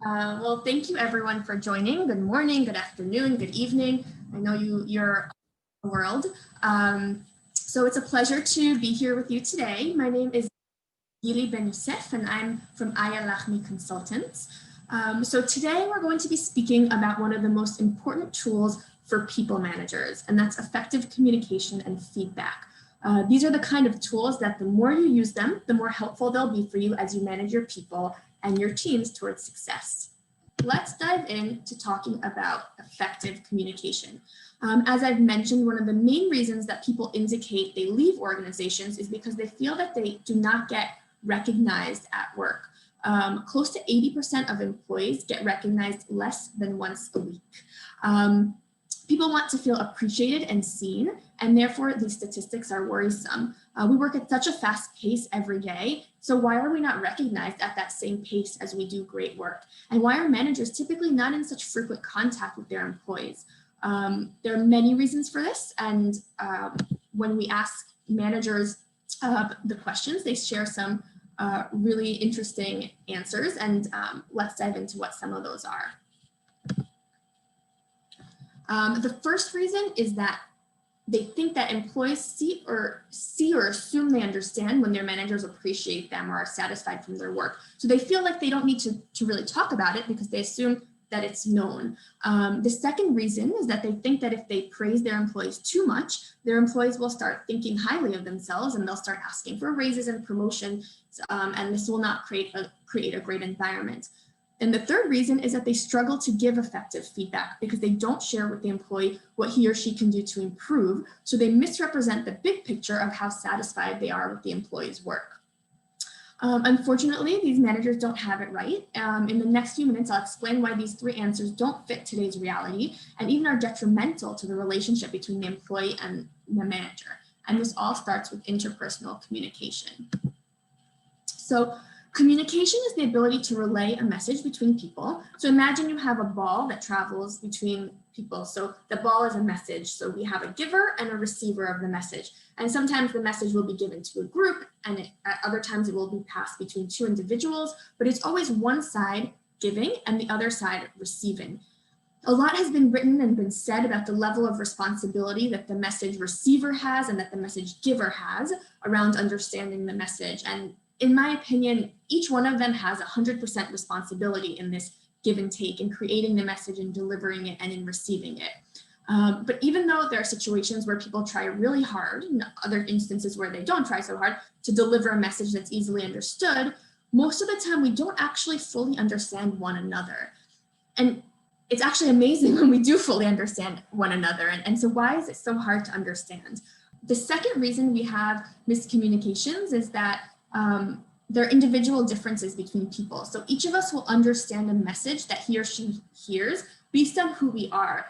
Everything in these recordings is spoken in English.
Well, thank you everyone for joining. Good morning, good afternoon, good evening. I know you're the world. So it's a pleasure to be here with you today. My name is Gili Ben Yosef and I'm from Ayalachmi Consultants. So today we're going to be speaking about one of the most important tools for people managers, and that's effective communication and feedback. These are the kind of tools that the more you use them, the more helpful they'll be for you as you manage your people and your teams towards success. Let's dive into talking about effective communication. As I've mentioned, one of the main reasons that people indicate they leave organizations is because they feel that they do not get recognized at work. Close to 80% of employees get recognized less than once a week. People want to feel appreciated and seen, and therefore these statistics are worrisome. We work at such a fast pace every day, so why are we not recognized at that same pace as we do great work? And why are managers typically not in such frequent contact with their employees? There are many reasons for this, and when we ask managers the questions, they share some really interesting answers, and let's dive into what some of those are. The first reason is that they think that employees see or assume they understand when their managers appreciate them or are satisfied from their work. So they feel like they don't need to really talk about it because they assume that it's known. The second reason is that they think that if they praise their employees too much, their employees will start thinking highly of themselves and they'll start asking for raises and promotions, and this will not create a great environment. And the third reason is that they struggle to give effective feedback because they don't share with the employee what he or she can do to improve. So they misrepresent the big picture of how satisfied they are with the employee's work. Unfortunately, these managers don't have it right. In the next few minutes, I'll explain why these three answers don't fit today's reality and even are detrimental to the relationship between the employee and the manager. And this all starts with interpersonal communication. So communication is the ability to relay a message between people. So imagine you have a ball that travels between people. So the ball is a message. So we have a giver and a receiver of the message. And sometimes the message will be given to a group, and at other times it will be passed between two individuals, but it's always one side giving and the other side receiving. A lot has been written and been said about the level of responsibility that the message receiver has and that the message giver has around understanding the message. And in my opinion, each one of them has 100% responsibility in this give and take in creating the message and delivering it and in receiving it. But even though there are situations where people try really hard, and other instances where they don't try so hard to deliver a message that's easily understood, most of the time we don't actually fully understand one another. And it's actually amazing when we do fully understand one another. And so why is it so hard to understand? The second reason we have miscommunications is that there are individual differences between people. So each of us will understand a message that he or she hears based on who we are.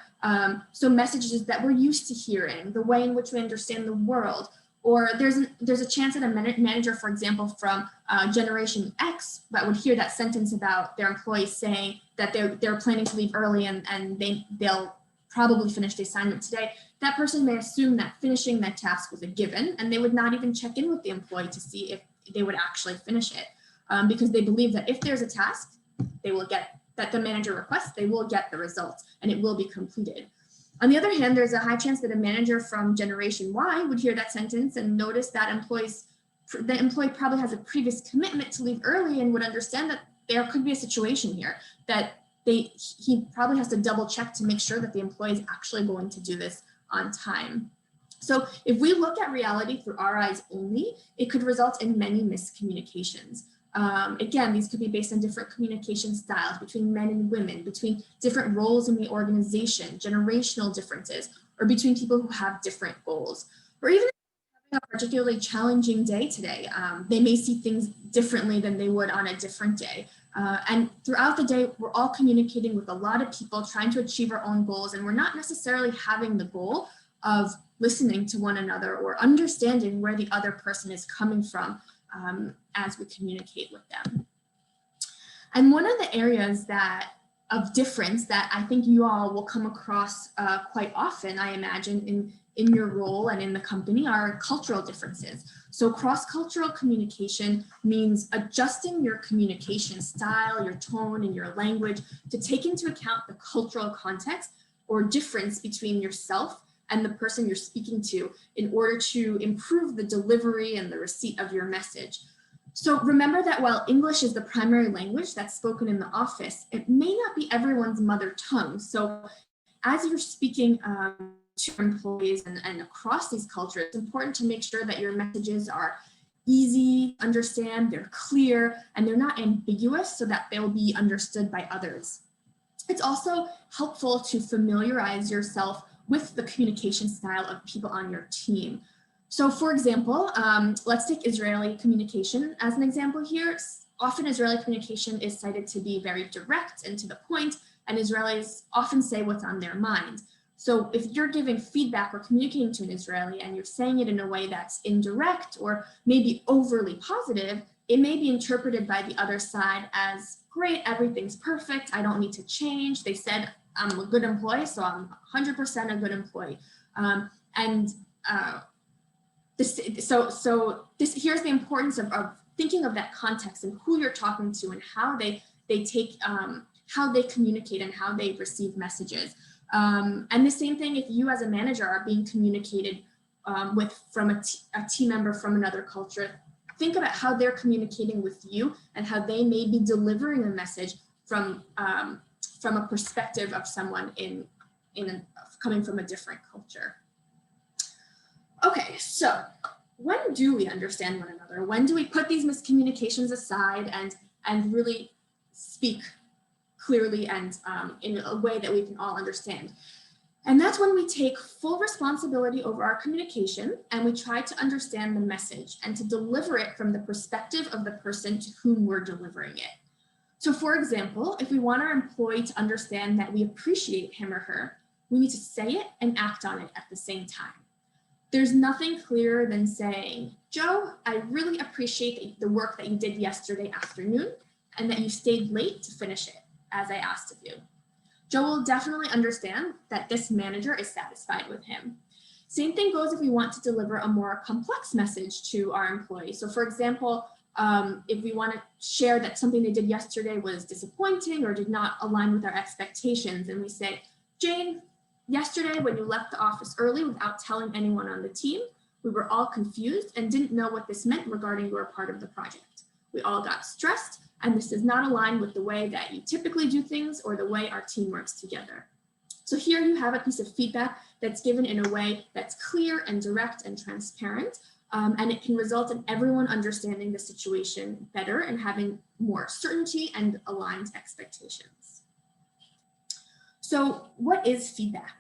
So messages that we're used to hearing, the way in which we understand the world, or there's a chance that a manager, for example, from Generation X that would hear that sentence about their employees saying that they're planning to leave early and they'll probably finish the assignment today. That person may assume that finishing that task was a given, and they would not even check in with the employee to see if they would actually finish it, because they believe that if there's a task, they will get that the manager requests, they will get the results and it will be completed. On the other hand, there's a high chance that a manager from Generation Y would hear that sentence and notice that the employee probably has a previous commitment to leave early and would understand that there could be a situation here that he probably has to double check to make sure that the employee is actually going to do this on time. So if we look at reality through our eyes only, it could result in many miscommunications. Again, these could be based on different communication styles between men and women, between different roles in the organization, generational differences, or between people who have different goals. Or even having a particularly challenging day today, they may see things differently than they would on a different day. And throughout the day, we're all communicating with a lot of people, trying to achieve our own goals, and we're not necessarily having the goal of listening to one another or understanding where the other person is coming from as we communicate with them. And one of the areas of difference that I think you all will come across quite often, I imagine, in your role and in the company are cultural differences. So cross-cultural communication means adjusting your communication style, your tone, and your language to take into account the cultural context or difference between yourself and the person you're speaking to in order to improve the delivery and the receipt of your message. So remember that while English is the primary language that's spoken in the office, it may not be everyone's mother tongue. So as you're speaking to employees and across these cultures, it's important to make sure that your messages are easy to understand, they're clear, and they're not ambiguous so that they'll be understood by others. It's also helpful to familiarize yourself with the communication style of people on your team. So for example, let's take Israeli communication as an example here. Often Israeli communication is cited to be very direct and to the point, and Israelis often say what's on their mind. So if you're giving feedback or communicating to an Israeli and you're saying it in a way that's indirect or maybe overly positive, it may be interpreted by the other side as, great, everything's perfect, I don't need to change. They said I'm a good employee, so I'm 100% a good employee. Here's the importance of thinking of that context and who you're talking to and how they communicate and how they receive messages. And the same thing if you as a manager are being communicated from a team member from another culture. Think about how they're communicating with you and how they may be delivering a message from a perspective of someone coming from a different culture. Okay, so when do we understand one another? When do we put these miscommunications aside and really speak clearly and in a way that we can all understand? And that's when we take full responsibility over our communication and we try to understand the message and to deliver it from the perspective of the person to whom we're delivering it. So for example, if we want our employee to understand that we appreciate him or her, we need to say it and act on it at the same time. There's nothing clearer than saying, Joe, I really appreciate the work that you did yesterday afternoon and that you stayed late to finish it as I asked of you. Joe will definitely understand that this manager is satisfied with him. Same thing goes if we want to deliver a more complex message to our employee. So for example, if we want to share that something they did yesterday was disappointing or did not align with our expectations, and we say, Jane, yesterday when you left the office early without telling anyone on the team, we were all confused and didn't know what this meant regarding your part of the project. We all got stressed, and this does not align with the way that you typically do things or the way our team works together. So here you have a piece of feedback that's given in a way that's clear and direct and transparent, and it can result in everyone understanding the situation better and having more certainty and aligned expectations. So what is feedback?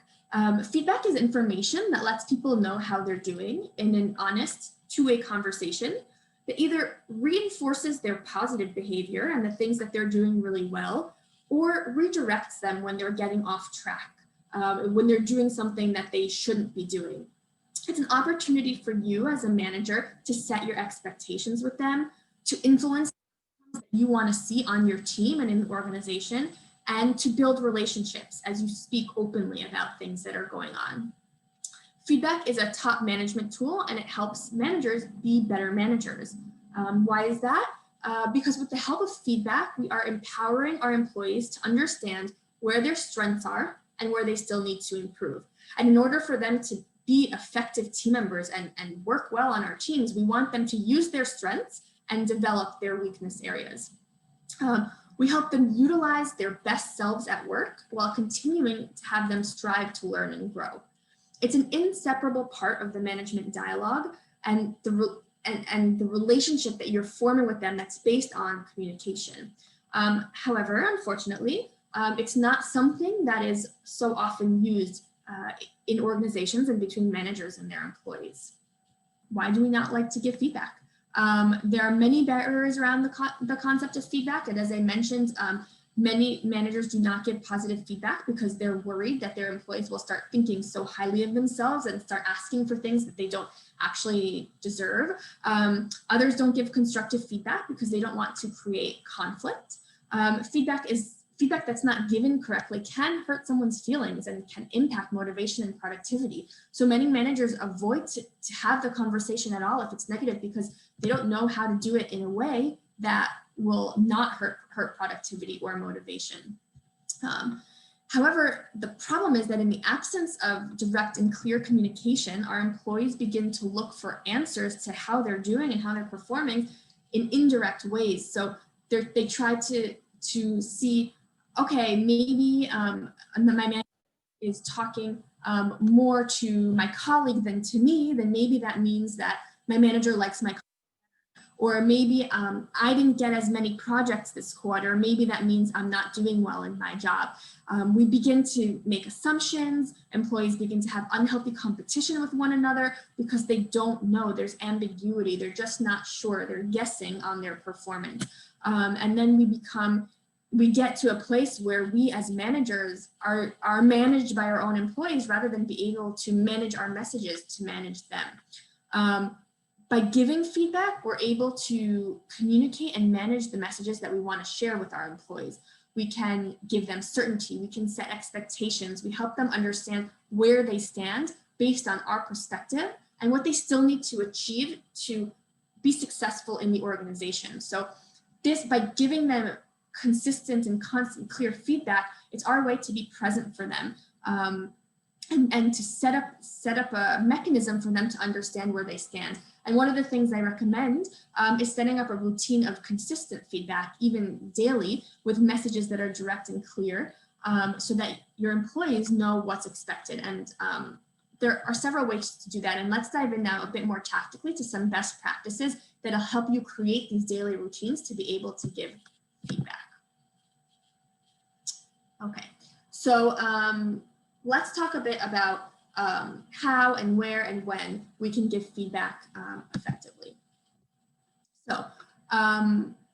Feedback is information that lets people know how they're doing in an honest, two-way conversation that either reinforces their positive behavior and the things that they're doing really well, or redirects them when they're getting off track, when they're doing something that they shouldn't be doing. It's an opportunity for you as a manager to set your expectations with them, to influence what you want to see on your team and in the organization, and to build relationships as you speak openly about things that are going on. Feedback is a top management tool and it helps managers be better managers. Why is that? Because with the help of feedback, we are empowering our employees to understand where their strengths are and where they still need to improve. And in order for them to be effective team members and work well on our teams, we want them to use their strengths and develop their weakness areas. We help them utilize their best selves at work while continuing to have them strive to learn and grow. It's an inseparable part of the management dialogue and the relationship that you're forming with them that's based on communication. However, unfortunately, it's not something that is so often used in organizations and between managers and their employees. Why do we not like to give feedback? There are many barriers around the concept of feedback, and as I mentioned, many managers do not give positive feedback because they're worried that their employees will start thinking so highly of themselves and start asking for things that they don't actually deserve. Others don't give constructive feedback because they don't want to create conflict. Feedback is feedback that's not given correctly can hurt someone's feelings and can impact motivation and productivity. So many managers avoid to have the conversation at all if it's negative because they don't know how to do it in a way that will not hurt productivity or motivation. However, the problem is that in the absence of direct and clear communication, our employees begin to look for answers to how they're doing and how they're performing in indirect ways. So they try to see, okay, maybe my manager is talking more to my colleague than to me, then maybe that means that my manager likes my colleague. Or maybe I didn't get as many projects this quarter. Maybe that means I'm not doing well in my job. We begin to make assumptions. Employees begin to have unhealthy competition with one another because they don't know. There's ambiguity. They're just not sure. They're guessing on their performance. And then we get to a place where we as managers are managed by our own employees rather than be able to manage our messages to manage them. By giving feedback, we're able to communicate and manage the messages that we want to share with our employees. We can give them certainty. We can set expectations. We help them understand where they stand based on our perspective and what they still need to achieve to be successful in the organization. So by giving them consistent and constant clear feedback, it's our way to be present for them. And to set up a mechanism for them to understand where they stand. And one of the things I recommend is setting up a routine of consistent feedback, even daily, with messages that are direct and clear, so that your employees know what's expected. And there are several ways to do that. And let's dive in now a bit more tactically to some best practices that'll help you create these daily routines to be able to give feedback. Okay, so let's talk a bit about how and where and when we can give feedback effectively. So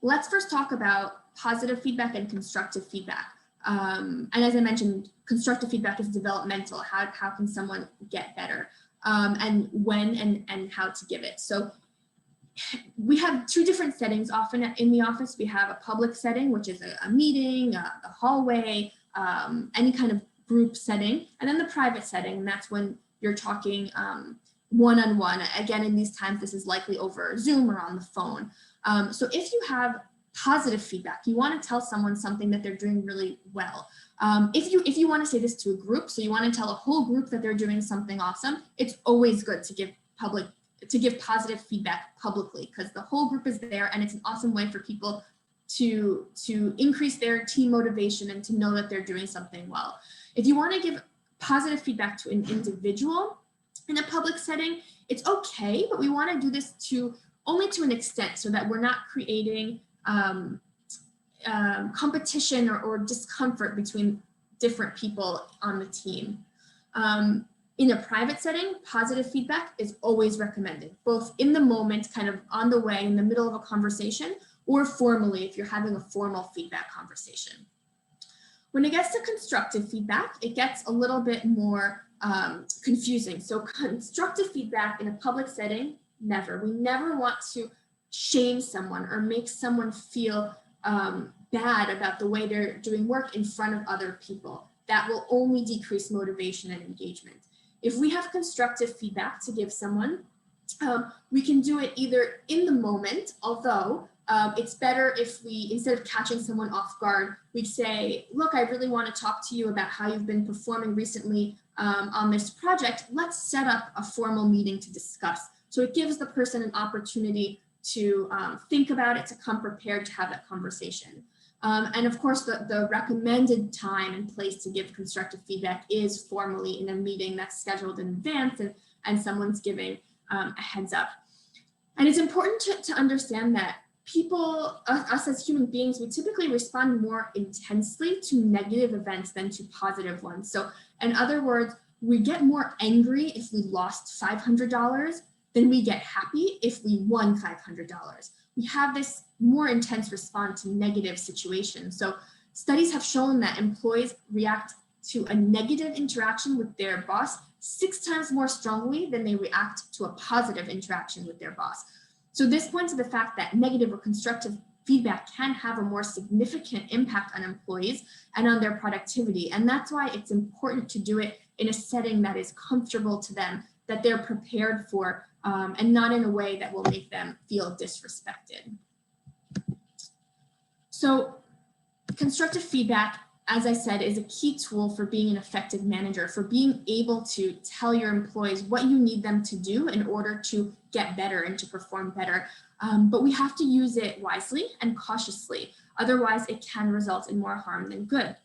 let's first talk about positive feedback and constructive feedback. And as I mentioned, constructive feedback is developmental. How can someone get better? And when and how to give it. So we have two different settings often in the office. We have a public setting, which is a meeting, a hallway, any kind of group setting, and then the private setting, and that's when you're talking one-on-one. Again, in these times, this is likely over Zoom or on the phone. So if you have positive feedback, you want to tell someone something that they're doing really well. If you want to say this to a group, so you want to tell a whole group that they're doing something awesome, it's always good to give positive feedback publicly because the whole group is there, and it's an awesome way for people to increase their team motivation and to know that they're doing something well. If you want to give positive feedback to an individual in a public setting, it's okay, but we want to do this only to an extent so that we're not creating competition or discomfort between different people on the team. In a private setting, positive feedback is always recommended, both in the moment, kind of on the way, in the middle of a conversation, or formally if you're having a formal feedback conversation. When it gets to constructive feedback, it gets a little bit more confusing. So constructive feedback in a public setting, never. We never want to shame someone or make someone feel bad about the way they're doing work in front of other people. That will only decrease motivation and engagement. If we have constructive feedback to give someone, we can do it either in the moment, although it's better if we, instead of catching someone off guard, we'd say, look, I really want to talk to you about how you've been performing recently on this project. Let's set up a formal meeting to discuss. So it gives the person an opportunity to think about it, to come prepared to have that conversation. And of course, the recommended time and place to give constructive feedback is formally in a meeting that's scheduled in advance and someone's giving a heads up. And it's important to understand that us as human beings, we typically respond more intensely to negative events than to positive ones. So in other words, we get more angry if we lost $500 than we get happy if we won $500. We have this more intense response to negative situations. So studies have shown that employees react to a negative interaction with their boss 6 times more strongly than they react to a positive interaction with their boss. So this points to the fact that negative or constructive feedback can have a more significant impact on employees and on their productivity. And that's why it's important to do it in a setting that is comfortable to them, that they're prepared for, and not in a way that will make them feel disrespected. So constructive feedback, as I said, is a key tool for being an effective manager, for being able to tell your employees what you need them to do in order to get better and to perform better. But we have to use it wisely and cautiously. Otherwise, it can result in more harm than good.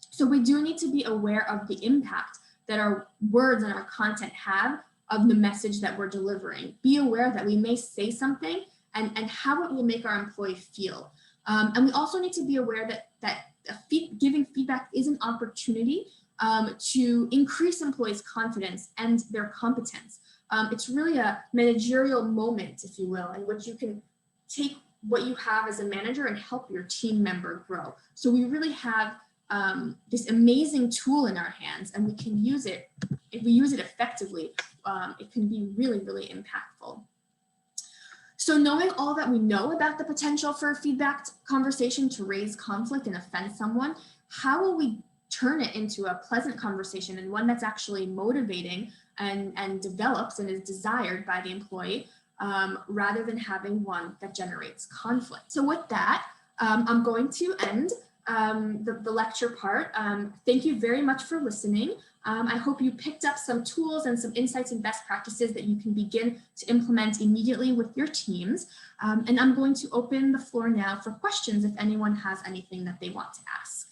So we do need to be aware of the impact that our words and our content have of the message that we're delivering. Be aware that we may say something and how it will make our employee feel. And we also need to be aware that giving feedback is an opportunity to increase employees' confidence and their competence. It's really a managerial moment, if you will, in which you can take what you have as a manager and help your team member grow. So we really have this amazing tool in our hands, and we can use it. If we use it effectively, it can be really, really impactful. So knowing all that we know about the potential for a feedback conversation to raise conflict and offend someone, how will we turn it into a pleasant conversation and one that's actually motivating and develops and is desired by the employee, rather than having one that generates conflict? So with that, I'm going to end the lecture part. Thank you very much for listening. I hope you picked up some tools and some insights and best practices that you can begin to implement immediately with your teams. And I'm going to open the floor now for questions if anyone has anything that they want to ask.